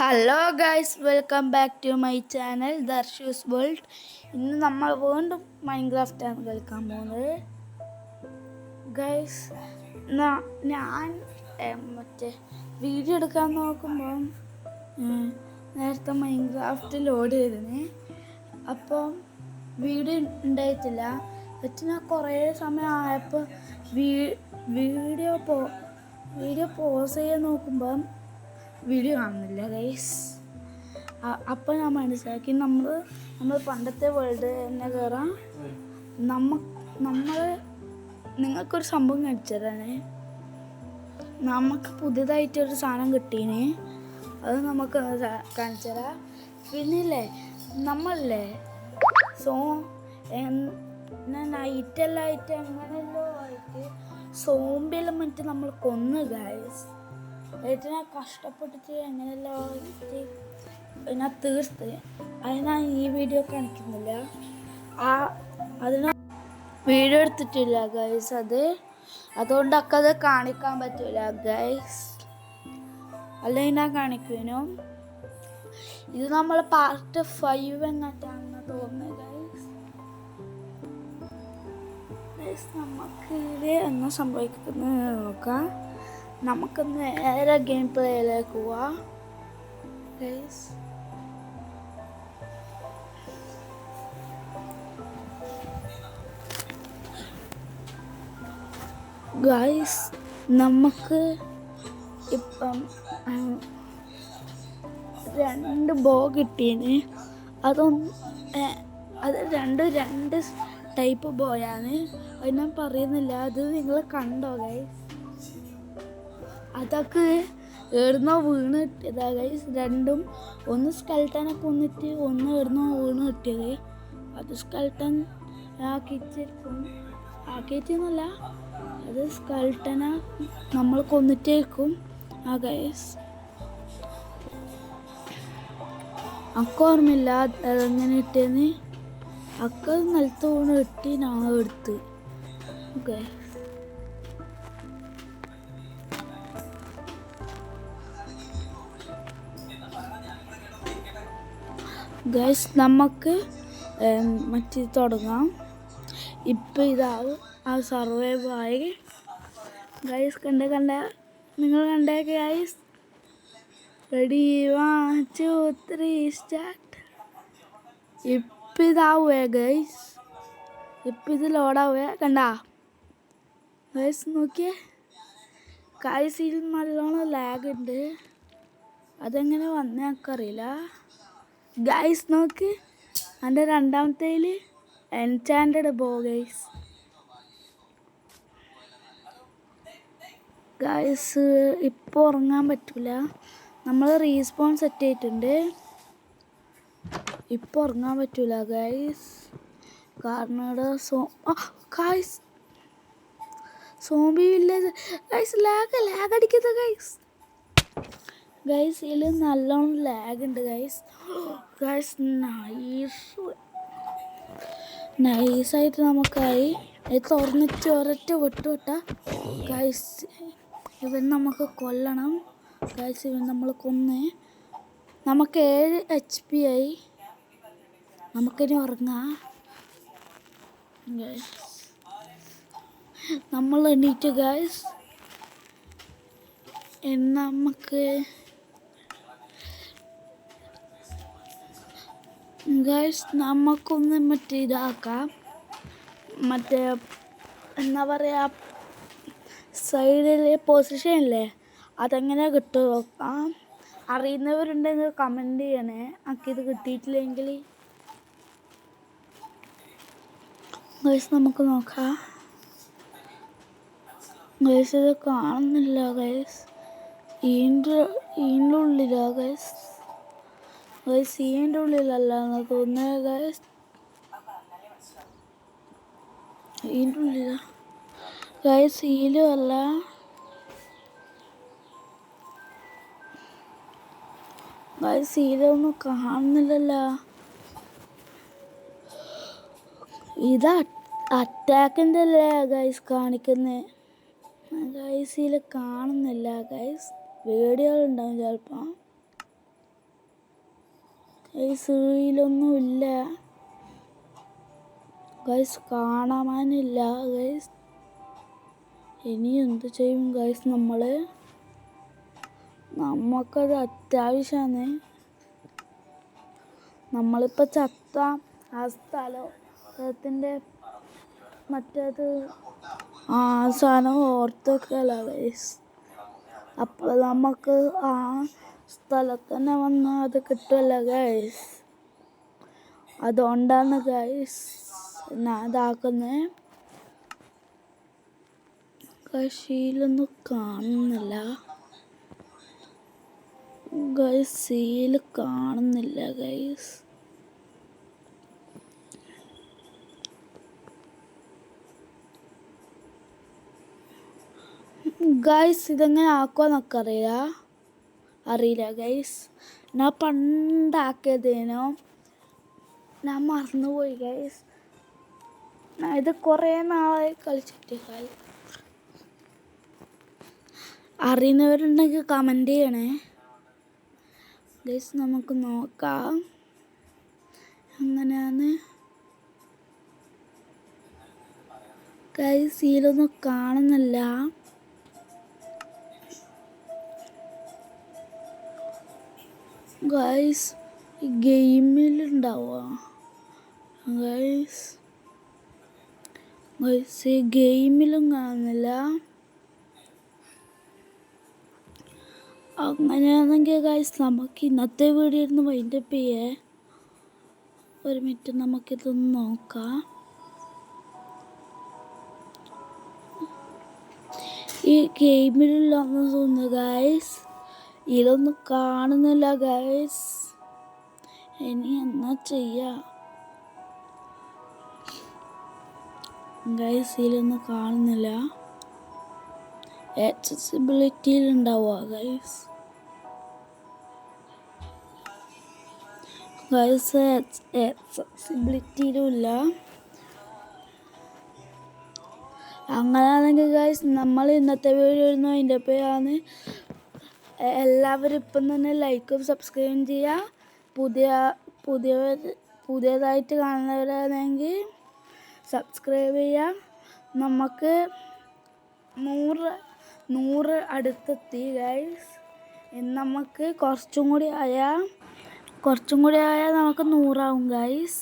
Hello guys, welcome back to my channel Darshu's world. ഇന്ന് നമ്മൾ വീണ്ടും മൈൻക്രാഫ്റ്റാണ് കളിക്കാൻ പോകുന്നത് ഗൈസ്. ഞാൻ മറ്റേ വീഡിയോ എടുക്കാൻ നോക്കുമ്പം നേരത്തെ മൈൻക്രാഫ്റ്റ് ലോഡ് ചെയ്തിന്, അപ്പം വീഡിയോ ഉണ്ടായിട്ടില്ല. എന്നിട്ട് ഞാൻ കുറേ സമയം ആയപ്പോൾ വീഡിയോ പോസ് ചെയ്യാൻ നോക്കുമ്പം വീഡിയോ കാണുന്നില്ല ഗൈസ്. അപ്പം ഞാൻ മനസ്സിലാക്കി നമ്മൾ പണ്ടത്തെ വേൾഡ് തന്നെ കയറാം. നമ്മൾ നിങ്ങൾക്കൊരു സംഭവം കാണിച്ചു തരാനേ. നമുക്ക് പുതിയതായിട്ടൊരു സാധനം കിട്ടീന്, അത് നമുക്ക് കാണിച്ചു തരാം. പിന്നില്ലേ നമ്മളില്ലേ നൈറ്റെല്ലാം ആയിട്ട് അങ്ങനെയല്ലോ ആയിട്ട് സോംബിയെല്ലാം മറ്റേ നമ്മൾ കൊന്നു ഗൈസ്. ഏറ്റവും കഷ്ടപ്പെട്ടിട്ട് എങ്ങനെയല്ലോ ഞാൻ തീർത്ത്. അതിനാ ഈ വീഡിയോ കാണിക്കുന്നില്ല, അതിന് വീഡിയോ എടുത്തിട്ടില്ല ഗൈസ്. അതുകൊണ്ടൊക്കെ അത് കാണിക്കാൻ പറ്റില്ല ഗൈസ്, അല്ലെങ്കിൽ ഞാൻ കാണിക്കുവേനു. ഇത് നമ്മൾ പാർട്ട് 5 എങ്ങാട്ടാണെന്ന് തോന്നുന്നത് ഗൈസ്. നമുക്ക് ഇത് എന്നാ സംഭവിക്കുന്നത് നോക്കാം. നമുക്ക് നേരെ ഗെയിം പ്ലേയിലേക്ക് പോവാം ഗൈസ്. ഗൈസ് നമുക്ക് ഇപ്പം 2 ബോ കിട്ടീന്. അത് രണ്ട് ടൈപ്പ് ബോയാണ്. അത് ഞാൻ പറയുന്നില്ല, അത് നിങ്ങൾ കണ്ടോ ഗൈസ്. അതൊക്കെ എവിടുന്നോ വീണ് കിട്ടിയതാ ഗൈസ്. രണ്ടും ഒന്ന് സ്കെൽട്ടനെ കൊന്നിട്ട് ഒന്ന് എവിടുന്നോ വീണ് കിട്ടിയത്. അത് സ്കെൽട്ടൻ ആക്കിയിട്ടെന്നല്ല, അത് സ്കെൽട്ടനെ നമ്മൾ കൊന്നിട്ടേക്കും ആ ഗൈസ്. അക്ക ഓർമ്മയില്ല അതെങ്ങനെ ഇട്ടേന്ന്. അക്ക നിലത്ത് വീണ് കിട്ടി, ഞാൻ എടുത്ത് ഓക്കെ. ഗൈസ് നമുക്ക് മറ്റേ തുടങ്ങാം. ഇപ്പം ഇതാവും ആ സർവൈവ് ആയി ഗൈസ്. നിങ്ങൾ കണ്ടേ ഗൈസ്. Ready 1 2 3 start. ഇപ്പം ഇതാവേ ഗൈസ്. ഇപ്പം ഇത് ലോഡാവേ കണ്ടാ ഗൈസ്. നോക്കിയേ ഗൈസ്, ഇതിൽ നല്ലോണം ലാഗ് ഉണ്ട്. അതെങ്ങനെ വന്നേ എനിക്കറിയില്ല ഗൈസ്. നോക്ക്, എൻ്റെ രണ്ടാമത്തേൽ എൻചാൻറ്റഡ് ബോ ഗൈസ്. ഗൈസ് ഇപ്പോൾ ഉറങ്ങാൻ പറ്റില്ല, നമ്മൾ റീസ്പോൺ സെറ്റ് ചെയ്തിട്ടുണ്ട്. ഇപ്പോൾ ഉറങ്ങാൻ പറ്റില്ല ഗൈസ്, കാരണം ഇവിടെ guys zombie village guys. Lag അടിക്കുന്നത് ഗൈസ്. ഗൈസ് ഇതിൽ നല്ലോണം ലാഗ് ഉണ്ട് ഗൈസ്. ഗൈസ് നൈസായിട്ട് നമുക്കായി തുറന്നിട്ട് ഒരൊറ്റ വിട്ടുവിട്ട ഗൈസ്. ഇവൻ നമുക്ക് കൊല്ലണം ഗൈസ്. ഇവൻ നമ്മൾ കൊന്ന് നമുക്ക് 7 HP ആയി. നമുക്കിനി ഉറങ്ങാം ഗൈസ്. നമ്മൾ എണീറ്റ് ഗൈസ്. നമുക്ക് ഗൈസ് നമുക്കൊന്ന് മറ്റേ ഇതാക്കാം. മറ്റേ എന്താ പറയുക, സൈഡിലെ പൊസിഷനില്ലേ അതെങ്ങനെ കിട്ടും നോക്കാം. അറിയുന്നവരുണ്ടെങ്കിൽ കമൻറ്റ് ചെയ്യണേ. ഇത് കിട്ടിയിട്ടില്ലെങ്കിൽ ഗൈസ് നമുക്ക് നോക്കാം ഗൈസ്. ഇത് കാണുന്നില്ല ഗൈസ്. ഇതിൻ്റെ ഉള്ളിലാ ഗൈസ്. ഗൈസ് ഇതിൻ്റെ ഉള്ളിലല്ല എന്ന് തോന്നുന്നത് ഗൈസ്. ഇതിൻ്റെ ഉള്ളിലാ ഗൈസ്. ഇതിലും അല്ല ഗൈസ്. ഇതിലൊന്നും കാണുന്നില്ലല്ലോ. ഇത് അറ്റാക്കിൻ്റെ അല്ലേ ഗൈസ് കാണിക്കുന്നത് ഗൈസ്. ഇതിൽ കാണുന്നില്ല ഗൈസ്. വീഡിയോകളുണ്ടാവും ചിലപ്പോൾ. ഗൈസ് റീലൊന്നുമില്ല ഗൈസ്, കാണാനില്ല ഗൈസ്. ഇനി എന്ത് ചെയ്യും ഗൈസ്? നമുക്കത് അത്യാവശ്യമാണ്. നമ്മളിപ്പോൾ ചത്ത ആ സ്ഥലത്തിൻ്റെ മറ്റേത് ആ സാധനം ഓർത്ത് വെക്കല ഗൈസ്. അപ്പോൾ നമുക്ക് ആ സ്ഥലത്ത് തന്നെ വന്നാൽ അത് കിട്ടുമല്ലോ ഗൈസ്. അതുകൊണ്ടാണ് ഗൈസ് ഞാൻ ഇതാക്കുന്നത്. സീലൊന്നും കാണുന്നില്ല ഗൈസ്, സീല് കാണുന്നില്ല ഗൈസ്. ഗൈസ് ഇതെങ്ങനെ ആക്കുമെന്നൊക്കെ അറിയില്ല ഗൈസ്. ഞാൻ പണ്ടാക്കിയതേനോ, ഞാൻ മറന്നുപോയി ഗൈസ്. ഇത് കുറേ നാളായി കളിച്ചിട്ട് ഗൈസ്. അറിയുന്നവരുണ്ടെങ്കിൽ കമൻറ്റ് ചെയ്യണേ ഗൈസ്. നമുക്ക് നോക്കാം എങ്ങനെയാണ് ഗൈസ്. സീലൊന്നും കാണുന്നില്ല ഗൈസ്. ഈ ഗെയിമിലുണ്ടാവുക ഗൈസ്. ഈ ഗെയിമിലും കാണുന്നില്ല. അങ്ങനെയാണെങ്കിൽ ഗൈസ് നമുക്ക് ഇന്നത്തെ വീഡിയോ ഇരുന്ന് വൈൻഡപ്പ് ചെയ്യേ. ഒരു മിനിറ്റ് നമുക്കിതൊന്ന് നോക്കാം. ഈ ഗെയിമിലുള്ളതെന്ന് തോന്നുന്നു ഗൈസ്. ഇതൊന്നും കാണുന്നില്ല ഗൈസ്. ഇനി എന്നാ ചെയ്യാ ഗൈസ്? ഇതിലൊന്നും കാണുന്നില്ല. ആക്സസിബിലിറ്റിയിലുണ്ടാവുക ഗൈസ്. ആക്സസിബിലിറ്റിയിലും ഇല്ല. അങ്ങനെയാണെങ്കിൽ ഗൈസ് നമ്മൾ ഇന്നത്തെ വീഡിയോ ഇരുന്നു അതിൻ്റെ പേരാണ്. എല്ലാവരും ഇപ്പം തന്നെ ലൈക്കും സബ്സ്ക്രൈബും ചെയ്യുക. പുതിയതായിട്ട് കാണുന്നവരാണെങ്കിൽ സബ്സ്ക്രൈബ് ചെയ്യുക. നമുക്ക് 100 അടുത്തെത്തി ഗൈസ്. നമുക്ക് കുറച്ചും കൂടി ആയാൽ നമുക്ക് 100 ആവും ഗൈസ്.